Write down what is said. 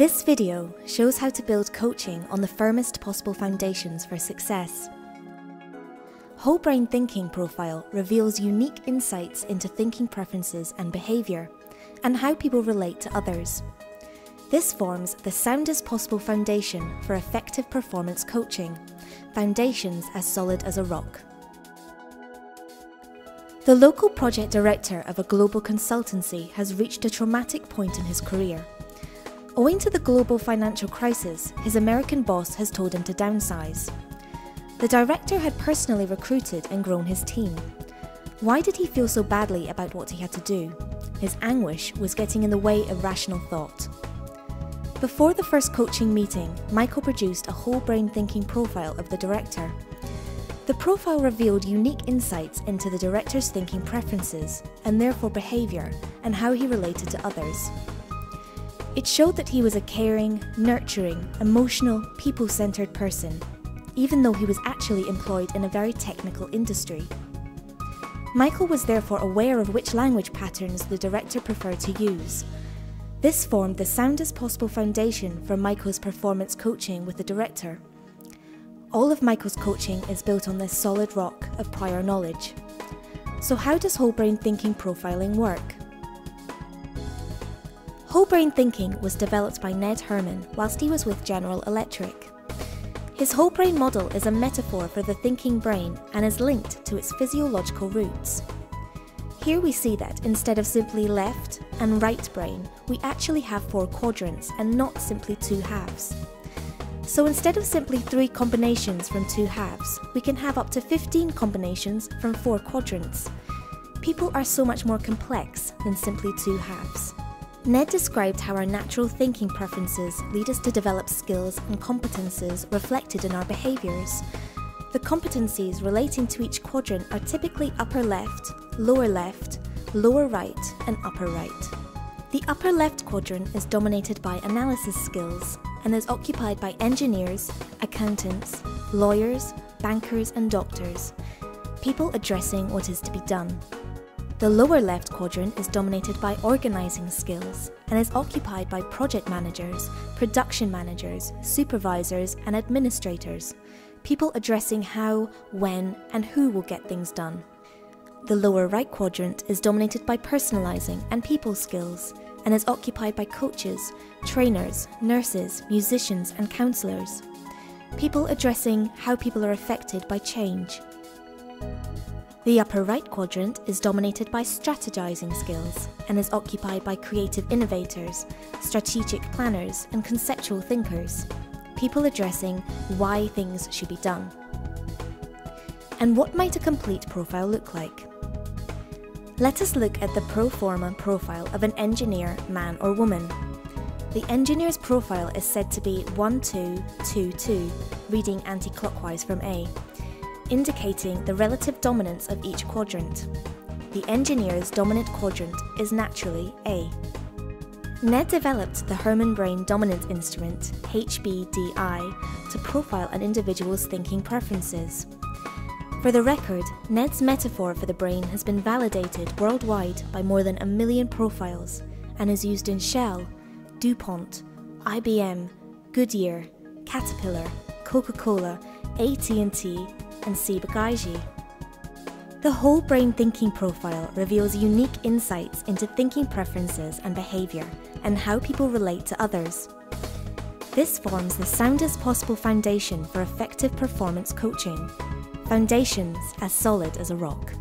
This video shows how to build coaching on the firmest possible foundations for success. Whole brain thinking profile reveals unique insights into thinking preferences and behaviour, and how people relate to others. This forms the soundest possible foundation for effective performance coaching, foundations as solid as a rock. The local project director of a global consultancy has reached a traumatic point in his career. Owing to the global financial crisis, his American boss has told him to downsize. The director had personally recruited and grown his team. Why did he feel so badly about what he had to do? His anguish was getting in the way of rational thought. Before the first coaching meeting, Michael produced a whole brain thinking profile of the director. The profile revealed unique insights into the director's thinking preferences, and therefore behaviour, and how he related to others. It showed that he was a caring, nurturing, emotional, people-centred person, even though he was actually employed in a very technical industry. Michael was therefore aware of which language patterns the director preferred to use. This formed the soundest possible foundation for Michael's performance coaching with the director. All of Michael's coaching is built on this solid rock of prior knowledge. So how does whole brain thinking profiling work? Whole brain thinking was developed by Ned Herman whilst he was with General Electric. His whole brain model is a metaphor for the thinking brain and is linked to its physiological roots. Here we see that instead of simply left and right brain, we actually have 4 quadrants and not simply 2 halves. So instead of simply 3 combinations from 2 halves, we can have up to 15 combinations from 4 quadrants. People are so much more complex than simply 2 halves. Ned described how our natural thinking preferences lead us to develop skills and competences reflected in our behaviours. The competencies relating to each quadrant are typically upper left, lower right, and upper right. The upper left quadrant is dominated by analysis skills and is occupied by engineers, accountants, lawyers, bankers, and doctors, people addressing what is to be done. The lower left quadrant is dominated by organising skills and is occupied by project managers, production managers, supervisors, and administrators, people addressing how, when, and who will get things done. The lower right quadrant is dominated by personalising and people skills and is occupied by coaches, trainers, nurses, musicians, and counsellors, people addressing how people are affected by change. The upper right quadrant is dominated by strategizing skills and is occupied by creative innovators, strategic planners, and conceptual thinkers, people addressing why things should be done. And what might a complete profile look like? Let us look at the pro forma profile of an engineer, man or woman. The engineer's profile is said to be 1-2-2-2, reading anti-clockwise from A, indicating the relative dominance of each quadrant. The engineer's dominant quadrant is naturally A. Ned developed the Herman Brain Dominant Instrument, HBDI, to profile an individual's thinking preferences. For the record, Ned's metaphor for the brain has been validated worldwide by more than 1 million profiles and is used in Shell, DuPont, IBM, Goodyear, Caterpillar, Coca-Cola, AT&T, and Ciba-Geigy. The whole brain thinking profile reveals unique insights into thinking preferences and behaviour, and how people relate to others. This forms the soundest possible foundation for effective performance coaching, foundations as solid as a rock.